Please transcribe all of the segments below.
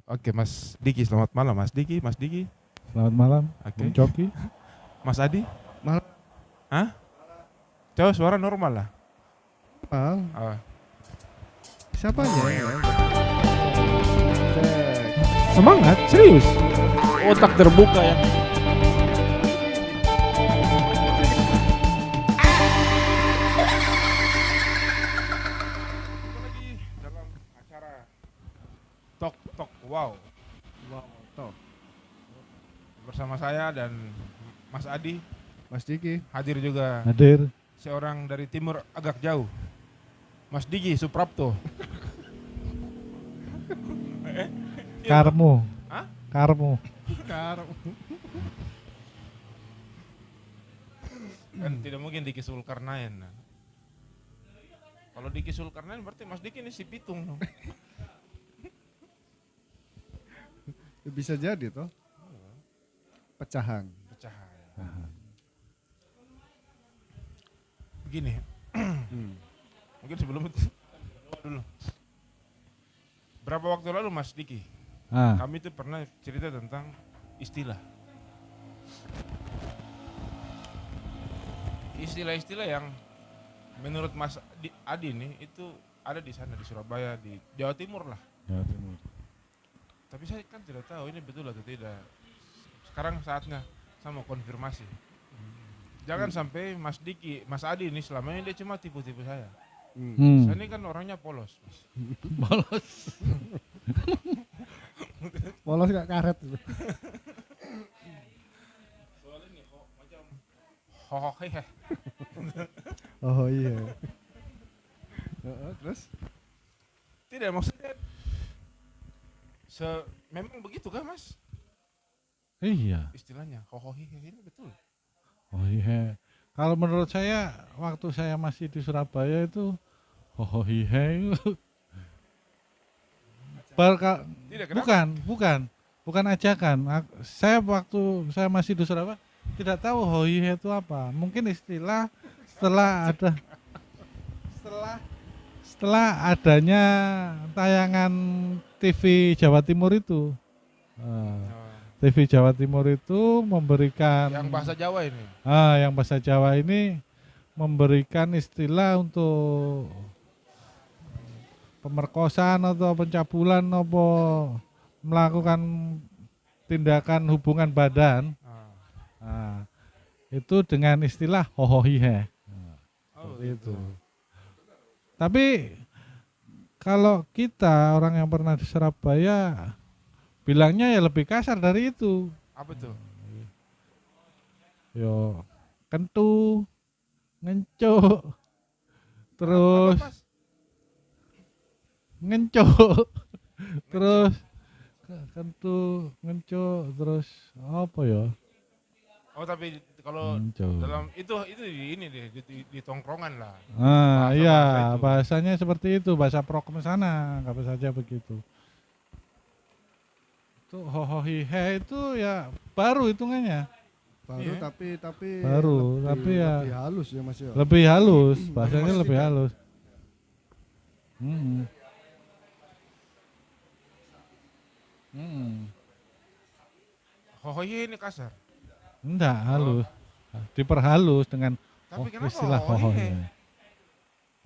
Oke, Mas Diki, selamat malam Mas Diki, Mas Diki. Selamat malam, Oke. Bung Coki. Mas Adi? Malam. Hah? Coba suara normal lah. Ah, Ah, siapanya? Cek. Semangat, serius. Otak terbuka ya. Kita lagi dalam acara Talk Talk Wow Wow, toh. bersama saya dan Mas Adi. Mas Diki. Hadir juga Hadir. seorang dari timur agak jauh, Mas Diki Suprapto. Karmu. Hah? Karmu. Kan tidak mungkin Diki Sulkarnain. Kalau Diki Sulkarnain berarti Mas Diki ini si Pitung. Bisa jadi toh. Pecahan. Pecahan. Begini, mungkin sebelum itu dulu. Berapa waktu lalu Mas Diki, kami itu pernah cerita tentang istilah. Istilah-istilah yang menurut Mas Adi nih itu ada di sana di Surabaya, di Jawa Timur lah. Jawa Timur. Tapi saya kan tidak tahu ini betul atau tidak. Sekarang saatnya saya mau konfirmasi. Jangan sampai Mas Diki, Mas Adi ini selama ini dia cuma tipu-tipu saya. Saya ini kan orangnya polos, Mas. Bolos. Polos gak karet. Soalnya ini kok macam hohohe. Oh iya. Terus? Tidak, maksudnya memang begitu kan Mas Iya. istilahnya hohohe ini betul. Oh iya. Kalau menurut saya waktu saya masih di Surabaya itu hohohihe. Tidak, kenapa? Bukan ajakan. Saya waktu saya masih di Surabaya tidak tahu hohihe itu apa. Mungkin istilah setelah adanya tayangan TV Jawa Timur itu. TV Jawa Timur itu memberikan Yang bahasa Jawa ini. yang bahasa Jawa ini memberikan istilah untuk pemerkosaan atau pencabulan atau melakukan tindakan hubungan badan. Itu dengan istilah hohohihe. Itu. Tapi kalau kita orang yang pernah di Surabaya bilangnya ya lebih kasar dari itu. Apa tuh? Yo kentu, ngencuk, terus Apa, Mas? ngencuk, terus kentu, ngencuk, terus apa ya? Oh tapi kalau Ngencuk. dalam itu ini deh di tongkrongan lah. Ah Bahasa iya, itu. bahasanya seperti itu, bahasa prokem sana, apa saja begitu. Itu hohohihe itu ya baru hitungannya. Baru Iya. tapi Baru, tapi ya lebih halus ya Mas ya. lebih halus, bahasanya Mas lebih tidak. halus. Hohohe ini kasar. Enggak, halus. Diperhalus dengan Tapi kenapa istilah hohohe? hohohihe.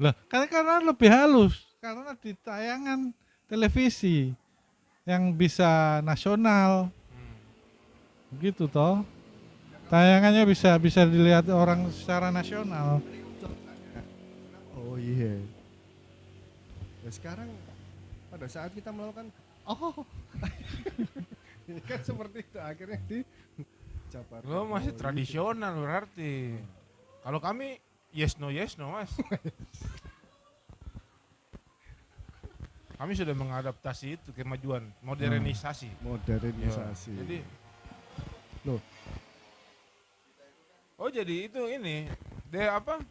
Lah, karena lebih halus, karena di tayangan televisi yang bisa nasional. Begitu toh. Tayangannya bisa dilihat orang secara nasional. Oh iya. Ya sekarang pada saat kita melakukan ini kan seperti itu akhirnya di Jabar. Lo masih tradisional berarti. Kalau kami yes no Mas. Kami sudah mengadaptasi itu kemajuan modernisasi. Modernisasi. Ya, jadi Loh. Oh jadi itu ini dia apa?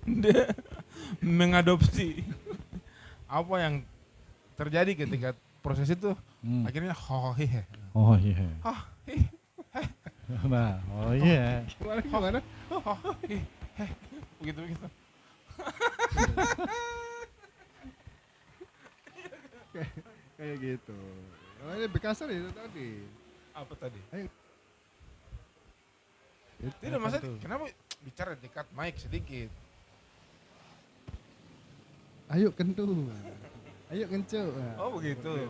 Dia mengadopsi apa yang terjadi ketika proses itu akhirnya hohohe. Hohohihe. Hohohe. Nah, oh iya. Gimana? Hohohe. Begitu. kayak gitu. Kalau ini lebih kasar itu tadi. Apa tadi? Ayo. Tidak masa kenapa bicara dekat mic sedikit? Ayo kentu. Ayo kencuk. Nah, Oh begitu.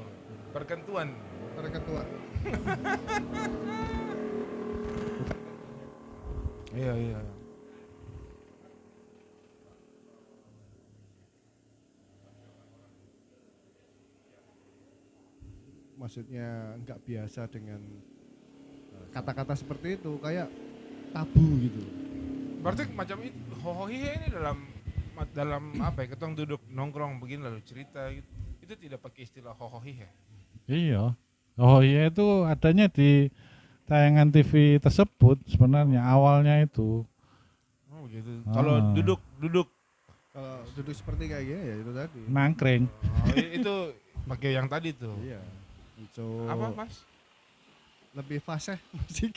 Perkentuan. para ketua. Iya iya. Maksudnya nggak biasa dengan kata-kata seperti itu, kayak tabu gitu. Berarti macam itu hohohihe ini dalam apa ya? Ketong duduk nongkrong begini lalu cerita gitu. Itu tidak pakai istilah hohohihe. Iya. Oh iya, itu adanya di tayangan TV tersebut sebenarnya awalnya itu. Oh begitu. Ah. Kalau duduk Kalau duduk seperti kayak gini ya itu tadi. Nangkring. itu pakai yang tadi tuh. Iya. So, Apa Mas? lebih fasih musik.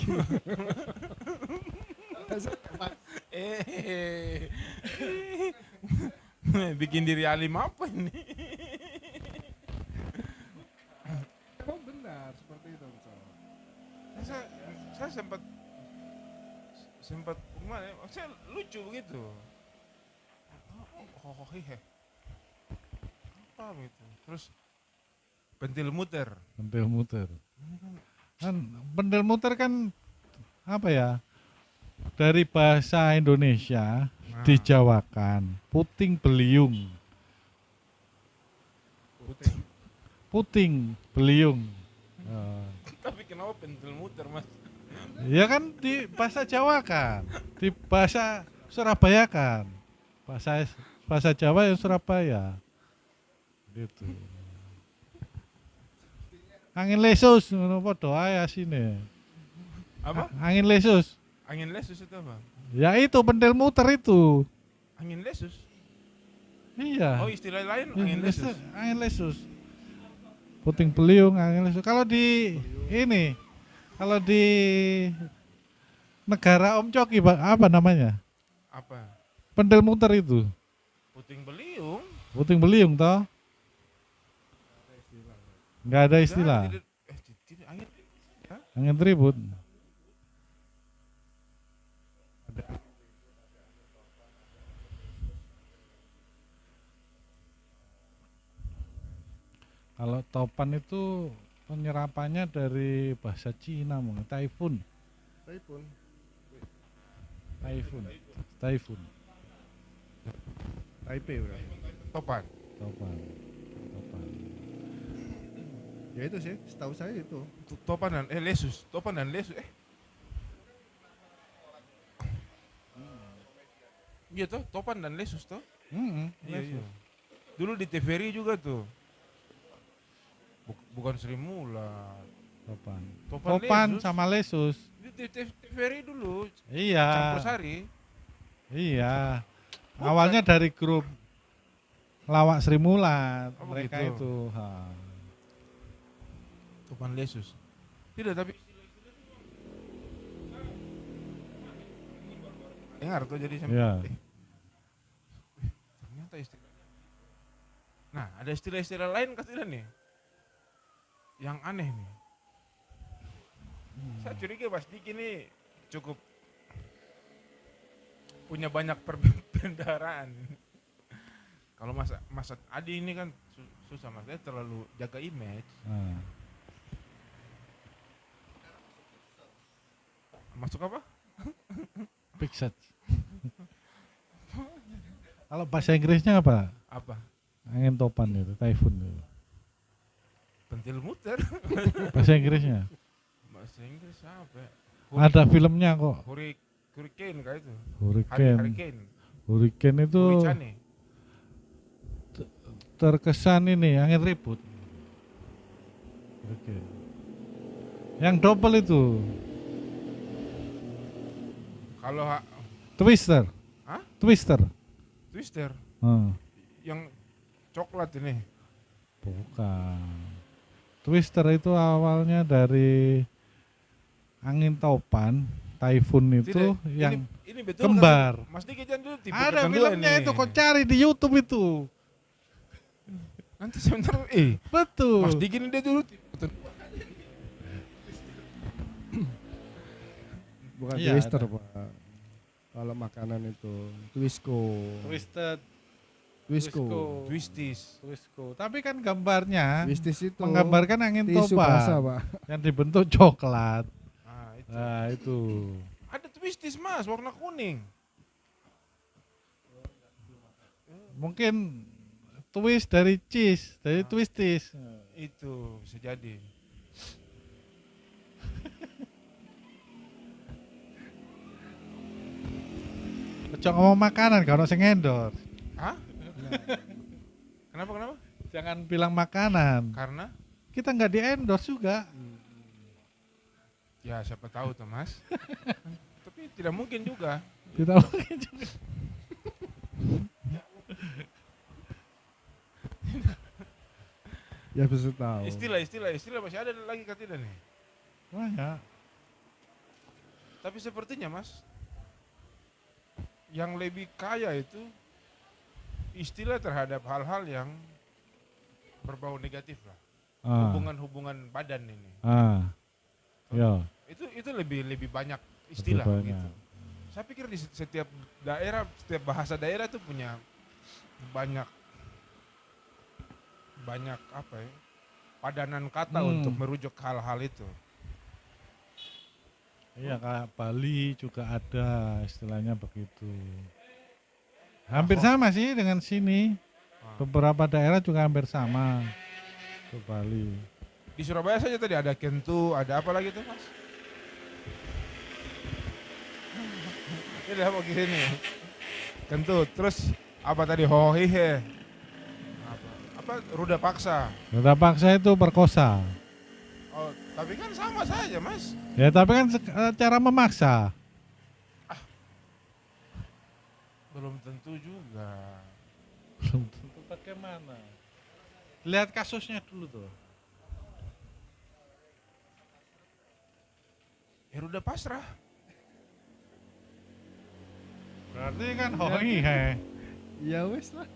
Eh, bikin diri alim apa ini? Emang benar seperti itu. So. Saya sempat kemana? Saya lucu begitu. Hohohihe. Apa gitu? Terus pentil muter. Pendel muter. Kan pendel muter kan apa ya? Dari bahasa Indonesia Nah, dijawakan puting beliung. Puting beliung. tapi kenapa pentil muter Mas? Ya kan di bahasa Jawa kan, di bahasa Surabaya kan, bahasa Jawa yang Surabaya, gitu. Angin lesus, ngono padha ae asine. Apa? Angin lesus. Angin lesus itu apa? Ya itu pendel muter itu. Angin lesus? Iya. Oh istilah lain angin lesus. Angin lesus. Puting beliung, angin lesus. Kalau di ini, kalau di negara Om Coki, Pak, apa namanya? Apa? Pendel muter itu. Puting beliung? Puting beliung toh? Enggak ada istilah. Tidak, angin. Angin tribut. Kalau topan itu penyerapannya dari bahasa Cina, mungkin typhoon. Typhoon. Typhoon. Typhoon. Taipei berarti. Topan. Topan. Topan. Ya itu sih, setahu saya itu. Topan dan lesus. Topan dan lesus. Iya toh, topan dan lesus toh? Iya iya. Dulu di TVRI juga tuh. Bukan Sri Mulat. Topan. Topan, Topan lesus. sama lesus. Di TVRI dulu. Iya. Campur sari. Iya. Bukan. Awalnya dari grup Lawak Sri Mulat, Oh, mereka begitu. itu. Ha. Topan lesus. Tidak tapi dengar tuh jadi Iya. ternyata istilah. Nah, ada istilah-istilah lain kan tidak nih? Yang aneh nih. Saya curiga Mas Diki nih cukup punya banyak perbendaharaan. Kalau Mas Adi ini kan susah Mas, dia terlalu jaga image. Nah. Masuk apa? Pixat. Kalau bahasa Inggrisnya apa? Apa? Angin topan itu, typhoon itu. Pentil muter. Bahasa Inggrisnya. Bahasa Inggris apa ya? Ada filmnya kok. Hurricane kayak itu. Hurricane. Hurricane. Hurricane itu Hurricane. terkesan ini angin ribut. Hurricane. Yang double itu Kalau Twister. Hah? Twister. Twister yang coklat ini. Bukan. Twister itu awalnya dari angin topan, typhoon itu Tidak, yang ini betul kembar. kan? Mas Diki jangan dulu tipu Ada kecanduan filmnya nih. itu, kok cari di YouTube itu. Nanti sebentar Betul. Mas Diki ini dia dulu Bukan Iya, twister, ada. Pak. Kalau makanan itu Twisco. Twisted. Twisco. twisties. Twisco. Tapi kan gambarnya Twisties itu menggambarkan angin tisu basah, topan Pak. yang dibentuk coklat. Ah, itu. Nah itu. Ada twisties Mas, warna kuning. Mungkin twist dari cheese, dari twisties. Itu bisa jadi. Ojo ngomong makanan kalau sing endorse. Hah? Kenapa? Jangan bilang makanan. Karena Kita nggak di endorse juga. ya siapa tahu tuh Mas. Tapi tidak mungkin juga. Tidak mungkin juga. Ya bisa tahu. Istilah masih ada lagi kah tidak nih? Banyak. Tapi sepertinya Mas, yang lebih kaya itu istilah terhadap hal-hal yang berbau negatif lah. Hubungan-hubungan badan ini. Ya. Itu lebih banyak istilah Lebih banyak. gitu. Saya pikir di setiap daerah, setiap bahasa daerah itu punya banyak apa ya? Padanan kata untuk merujuk hal-hal itu. Iya, kayak Bali juga ada istilahnya begitu. Hampir sama sih dengan sini. Beberapa daerah juga hampir sama ke Bali. Di Surabaya saja tadi ada kentu, ada apa lagi tuh Mas? Ini udah mau sini. Kentu, terus apa tadi hohihe? Apa ruda paksa? Ruda paksa itu perkosa. Oh, tapi kan sama saja Mas. Ya tapi kan cara memaksa. Belum tentu juga. Belum tentu bagaimana. Lihat kasusnya dulu tuh. Ya ruda pasrah. Berarti kan hohihe. Ya wes lah.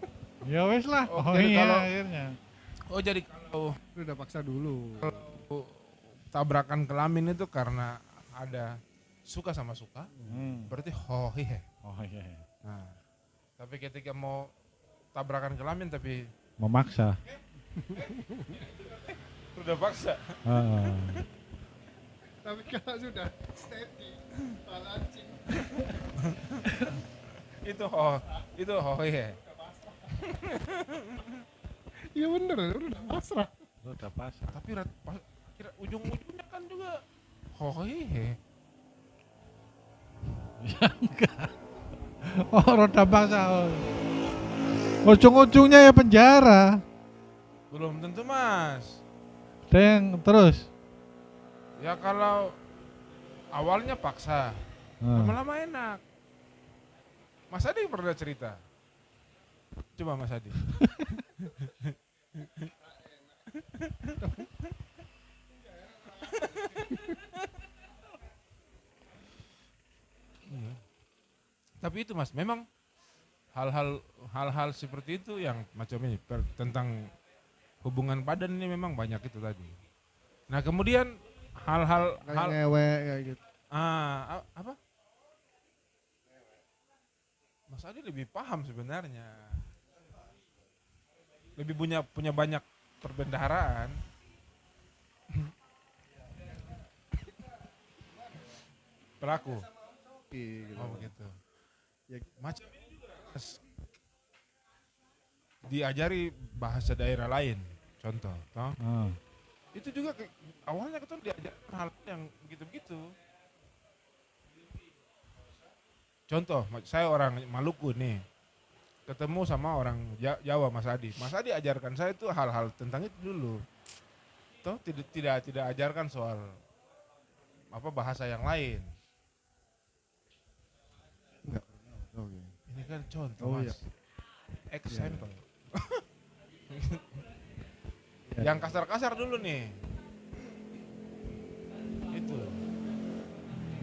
Ya wes lah, Oh, hohihe jadi kalau- akhirnya. Oh jadi kalau Udah paksa dulu. tabrakan kelamin itu karena ada suka sama suka, Hmm. berarti hohihe. Hohihe. Nah, tapi ketika mau tabrakan kelamin tapi Memaksa. ruda paksa. Heeh. Tapi kalau sudah steady, balancing. itu hohihe. Iya bener, udah pasrah. Ruda pasar. Tapi kira ujung-ujungnya kan juga hohihe. Oh, roda paksa. Ujung-ujungnya ya penjara. Belum tentu Mas. Deng, terus. Ya kalau awalnya paksa, lama-lama enak. Mas Adi pernah cerita. Coba Mas Adi. Iya. Tapi itu Mas, memang hal-hal seperti itu yang macam ini tentang hubungan badan ini memang banyak itu tadi. Nah kemudian hal Kayak ngewe kayak gitu. apa? Mas Adi lebih paham sebenarnya, lebih punya banyak perbendaharaan. Pelaku. Gitu. Oh begitu. Ya, Macam ini juga diajari bahasa daerah lain, contoh, toh. Itu juga awalnya kita diajarkan hal yang begitu-begitu. Contoh, saya orang Maluku nih, ketemu sama orang Jawa Mas Adi. Mas Adi ajarkan saya itu hal-hal tentang itu dulu. Toh tidak ajarkan soal apa bahasa yang lain. enggak. Oke. Ini kan contoh Oh, Mas. iya. Example. Ya. Yang kasar-kasar dulu nih. Itu.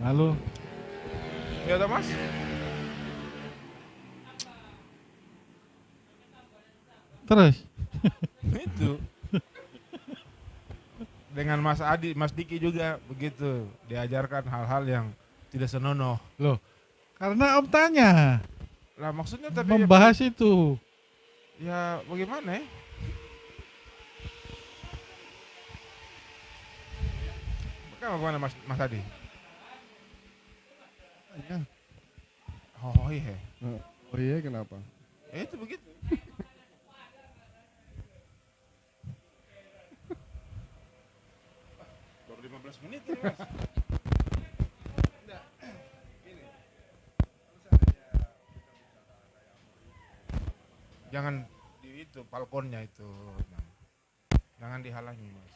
Lalu Ya toh Mas? terus begitu. Dengan Mas Adi, Mas Diki juga begitu. Diajarkan hal-hal yang tidak senonoh. Loh, karena Om tanya Lah maksudnya tapi membahas itu. ya bagaimana ya? Bagaimana Mas Adi? Ya. Oh iya. Oh iya, kenapa? Itu begitu. Baru 15 menit ini Mas. Jangan di itu balkonnya itu. Jangan dihalangi Mas.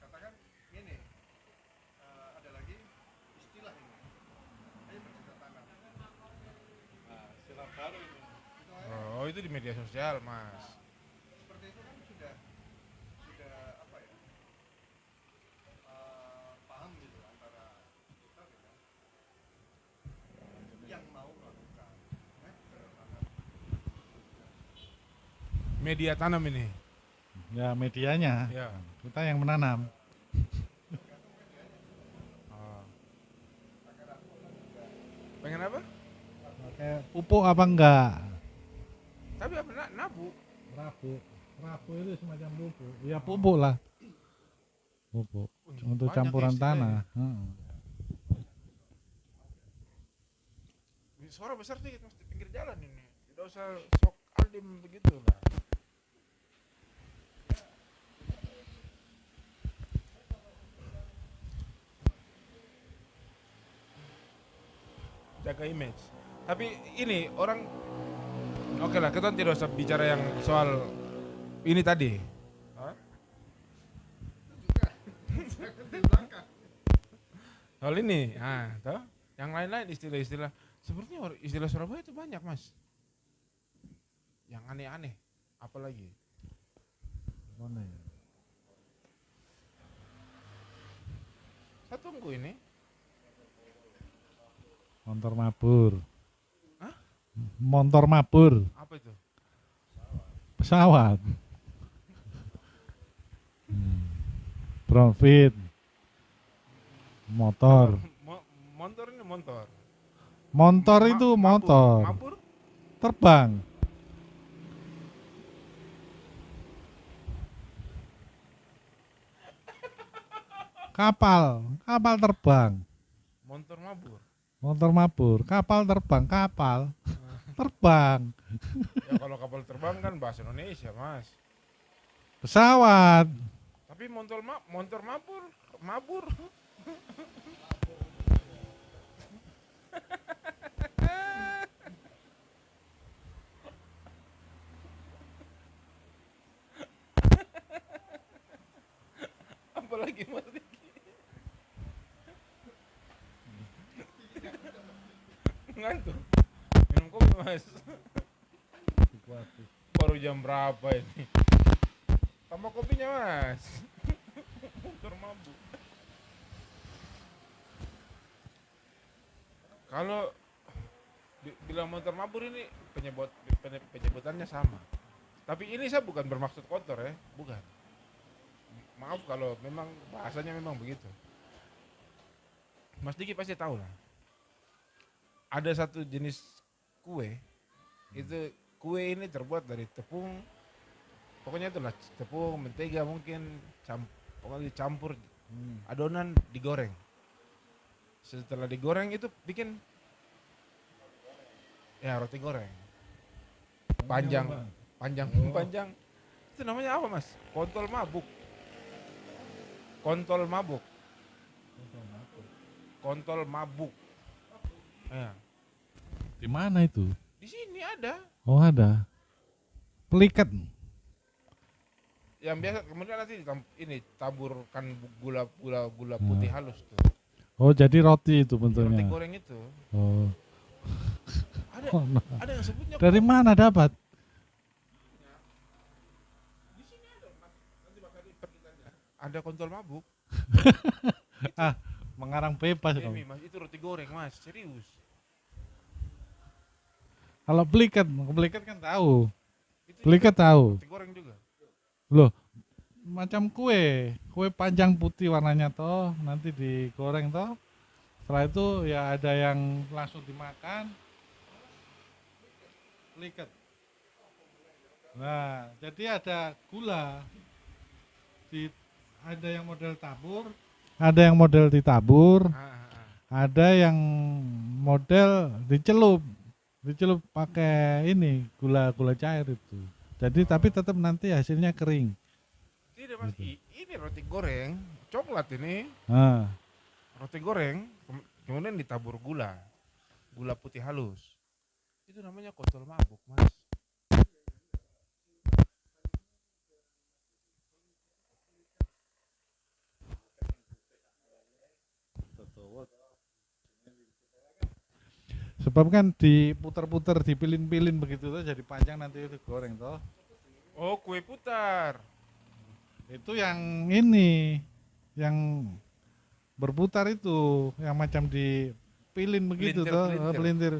Katakan gini, ada lagi istilah ini. Ayo bercocok tanam. Oh itu di media sosial Mas. Seperti itu kan sudah apa ya? Paham gitu antara kita dengan yang mau melakukan. Media tanam ini. Ya medianya. Ya. Kita yang menanam. Oh. Pengen apa? Kayak pupuk apa enggak? Tapi apa nabu? Rapu itu semacam pupuk. Ya pupuk lah. Pupuk untuk Banyak campuran istilahnya. tanah. Heeh. Suara besar dikit Mas di pinggir jalan ini. Tidak usah sok alim begitu lah. Jaga image. Tapi ini orang oke lah, kita tidak usah bicara yang soal ini tadi. Hah? Soal ini, toh? Yang lain-lain istilah-istilah. Sepertinya istilah Surabaya itu banyak Mas. Yang aneh-aneh, apalagi? Mana ya? Saya tunggu ini. Motor mabur. Hah? Motor mabur. Apa itu? Pesawat. Profit. Motor. Motor ini motor. Motor itu motor. Mabur? Terbang. Kapal terbang. Motor mabur. Motor mabur, kapal terbang, terbang. Ya kalau kapal terbang kan bahasa Indonesia Mas. Pesawat. Tapi motor mabur. Apalagi Mas Diki? Ngantuk. Minum kopi Mas. Baru jam berapa ini? Tambah kopinya Mas. Motor mabuk. Kalau bilang motor mabur ini penyebutannya sama. Tapi ini saya bukan bermaksud kotor ya, bukan. Maaf kalau memang bahasanya memang begitu. Mas Diki pasti tahu lah. Ada satu jenis kue, itu kue ini terbuat dari tepung, pokoknya itulah tepung, mentega mungkin, pokoknya dicampur adonan digoreng. Setelah digoreng itu bikin ya roti goreng. Panjang. Itu namanya apa Mas? Kontol mabuk. Ya. Di mana itu? Di sini ada. Oh ada. Pelikat. Yang biasa kemudian nanti taburkan gula putih halus tuh. Oh, jadi roti itu Roti bentuknya. goreng itu. Oh. Ada Oh, no. ada yang sebutnya Dari mana dapat? ada kontol mabuk. Ah, mengarang bebas kamu. Demi mas, itu roti goreng mas, serius. Kalau pelikat, pelikat kan tahu. Itu Pelikat juga tahu. roti goreng juga. Loh, macam kue panjang putih warnanya toh, nanti digoreng toh. Setelah itu ya ada yang langsung dimakan. Pelikat. Nah, jadi ada gula. Di, ada yang model tabur, ada yang model ditabur, ada yang model dicelup pakai ini gula cair itu. Jadi tapi tetap nanti hasilnya kering. Tidak mas, Gitu. ini roti goreng, coklat ini, Nah, roti goreng, kemudian ditabur gula, gula putih halus. Itu namanya kontol mabuk mas. sebab kan diputer-puter, dipilin-pilin begitu tuh jadi panjang nanti itu goreng toh. Oh kue putar. Itu yang ini, yang berputar itu, yang macam dipilin begitu toh, Pelintir-pelintir. pelintir.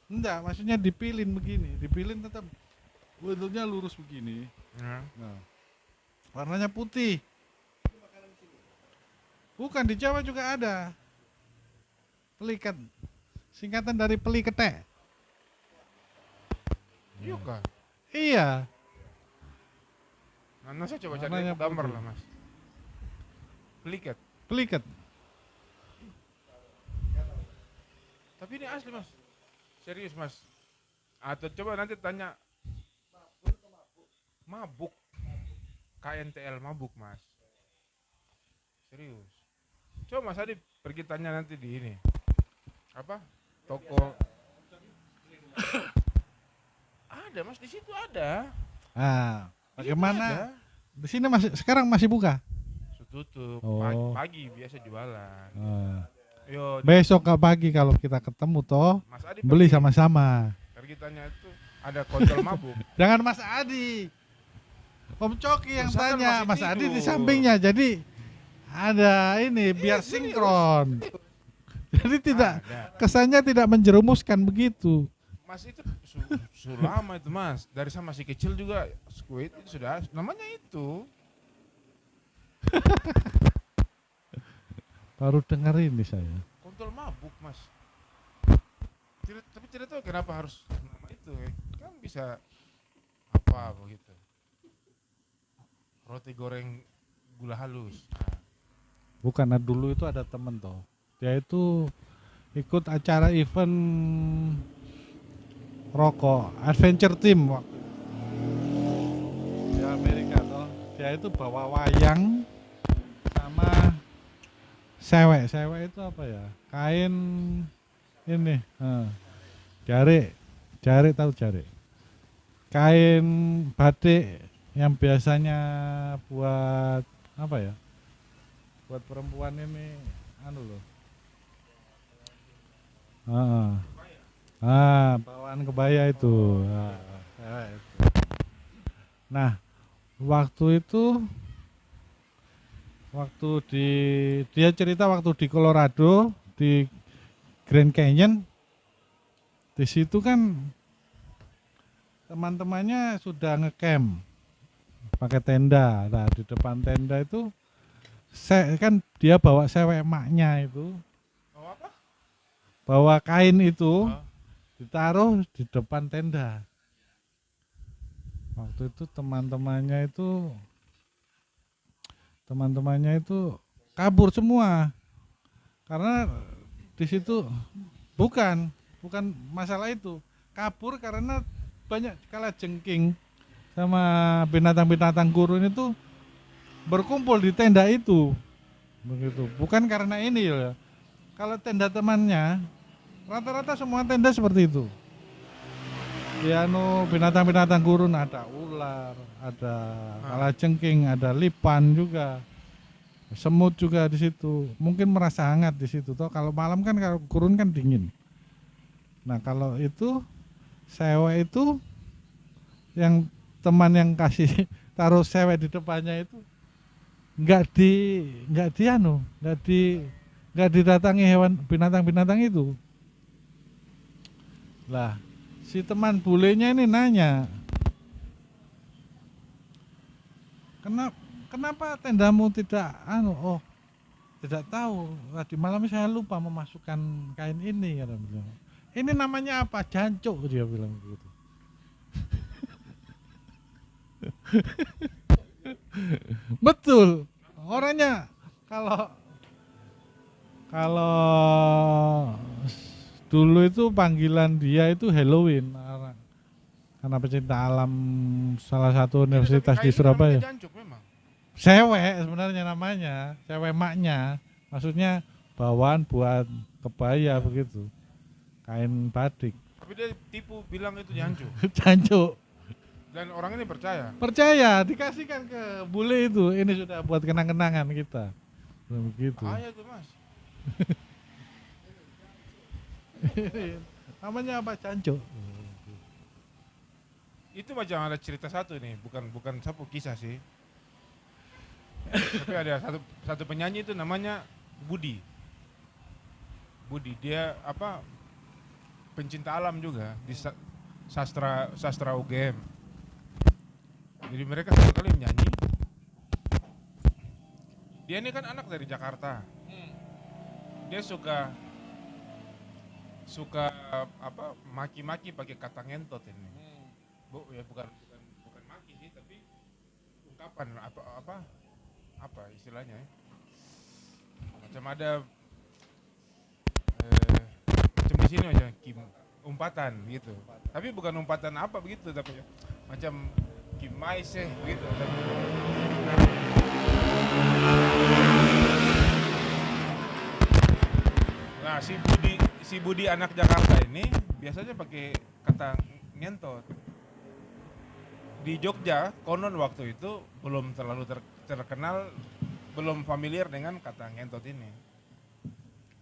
Enggak, maksudnya dipilin begini, dipilin tetap bentuknya lurus begini. Nah, Nah, warnanya putih. Bukan, di Jawa juga ada. Pelikat. Singkatan dari peliketek. iya kah? Iya. Nah, saya coba cari Warnanya gambar putih. lah mas. Pelikat. Pelikat. Tapi ini asli mas. Serius mas. Atau coba nanti tanya. Mabuk. KNTL mabuk mas. Serius. Coba mas Adi pergi tanya nanti di ini. Apa? Toko. Ada mas, di situ ada. Ah, Di situ bagaimana? ada. Di sini sekarang masih buka. Tutup. Oh. Pagi biasa jualan. Ah. Yo, Besok pagi kalau kita ketemu toh, Mas Adi beli pergi. sama-sama. Pergi tanya itu ada kontol mabuk. Jangan Mas Adi. Om Coki yang Terus kan tanya, masih Mas Adi di tidur. sampingnya. Jadi ada ini biar serius. sinkron. Jadi tidak Ada. kesannya tidak menjerumuskan begitu. Mas itu lama itu mas. Dari saya masih kecil juga squid itu sudah namanya itu. Baru dengar ini saya. Kontol mabuk mas. Tapi tidak tahu kenapa harus nama itu. Kan bisa apa begitu. Roti goreng gula halus. Bukan, dulu itu ada temen toh. Dia itu ikut acara event rokok adventure team waktu di Amerika toh. Dia itu bawa wayang sama sewek itu apa ya, kain ini jarik tahu jarik, kain batik yang biasanya buat apa ya, buat perempuan ini anu loh, bawaan kebaya itu. Nah, waktu itu dia cerita waktu di Colorado di Grand Canyon, di situ kan teman-temannya sudah ngecamp pakai tenda. Nah, di depan tenda itu kan dia bawa sewek emaknya itu, Oh apa? bawa kain itu Oh. ditaruh di depan tenda. Waktu itu teman-temannya itu kabur semua karena di situ bukan masalah itu, kabur karena banyak kalajengking sama binatang-binatang kurun itu berkumpul di tenda itu begitu, bukan karena ini ya. Kalau tenda temannya rata-rata semua tenda seperti itu. Ya binatang-binatang kurun, ada ular, ada kalajengking, ada lipan juga. semut juga di situ, mungkin merasa hangat di situ. Toh kalau malam kan, kalau gurun kan dingin. Nah kalau itu cewek itu yang teman yang kasih taruh cewek di depannya itu nggak didatangi hewan binatang-binatang itu. Lah si teman bulenya ini nanya, kenapa tendamu tidak tidak tahu, tadi malam saya lupa memasukkan kain ini, kata beliau. Ini namanya apa? Jancuk, dia bilang begitu. Betul. Orangnya kalau dulu itu panggilan dia itu Halloween, karena pecinta alam salah satu universitas di Surabaya. Jancuk memang. Cewek sebenarnya namanya, cewek maknya. Maksudnya bawaan buat kebaya begitu. Kain batik. Tapi dia tipu bilang itu jancuk. Jancuk. Dan orang ini percaya. Percaya, dikasihkan ke bule itu. Ini sudah buat kenang-kenangan kita. Begitu. Bahaya tuh Mas. Namanya apa? Jancuk. Itu macam ada cerita satu nih, bukan satu kisah sih. Tapi ada satu penyanyi itu namanya Budi. Dia pencinta alam juga di sastra UGM. Jadi mereka satu kali menyanyi. Dia ini kan anak dari Jakarta. Dia suka maki-maki pakai kata ngentot ini. Ya bukan maki sih, tapi ungkapan apa istilahnya ya. Macam ada macam di sini macam umpatan gitu. Tapi bukan umpatan apa begitu, tapi macam kimai sih gitu. Nah, si Budi anak Jakarta ini biasanya pakai kata ngentot. Di Jogja, konon waktu itu belum terlalu terkenal, belum familiar dengan kata ngentot ini.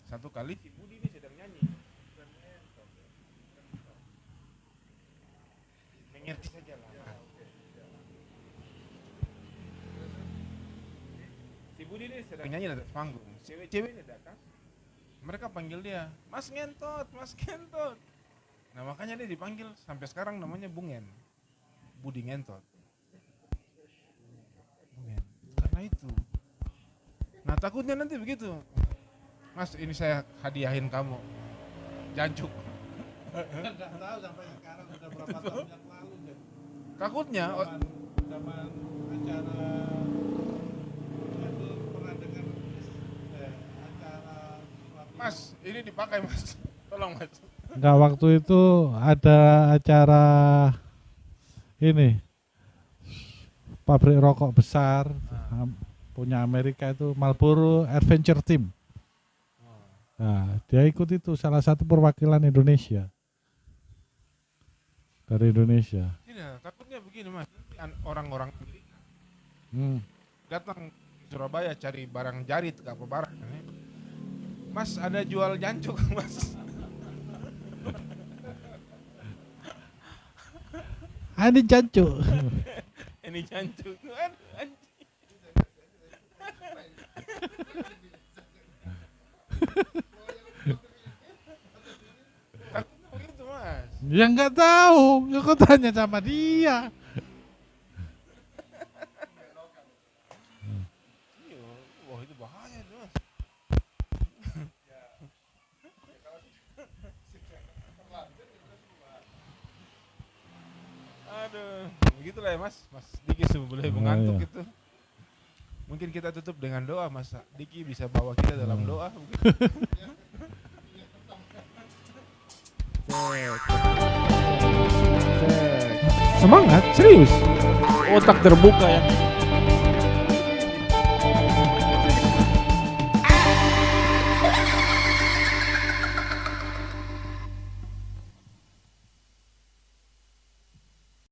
Satu kali si Budi ini sedang nyanyi. Mengerti saja lah. Si Budi ini sedang nyanyi di atas panggung. Cewek-cewek ini datang. Mereka panggil dia, Mas Ngentot, Mas Ngentot. Nah makanya dia dipanggil sampai sekarang namanya Bungen. Budi Ngentot. Bungen. Karena itu. Nah takutnya nanti begitu. Mas ini saya hadiahin kamu. Jancuk. Enggak tahu sampai sekarang sudah berapa tahun yang lalu deh. Takutnya Zaman acara itu pernah dengar acara Mas, ini dipakai Mas. Tolong Mas. enggak, waktu itu ada acara ini pabrik rokok besar punya Amerika itu, Marlboro Adventure Team. Nah, dia ikut itu, salah satu perwakilan Indonesia. Dari Indonesia. Tidak, takutnya begini Mas. Orang-orang datang ke Surabaya cari barang jarit ke apa barang. Mas ada jual jancuk Mas. Ini jancuk. Ini jancuk. Takutnya begitu Mas. Ya nggak tahu, aku tanya sama dia. Wah itu bahaya tuh Mas. Aduh, begitulah ya Mas. Mas Diki sudah boleh mengantuk iya. gitu. Mungkin kita tutup dengan doa, Mas Diki bisa bawa kita dalam doa. Cek. Semangat, serius. Otak terbuka ya.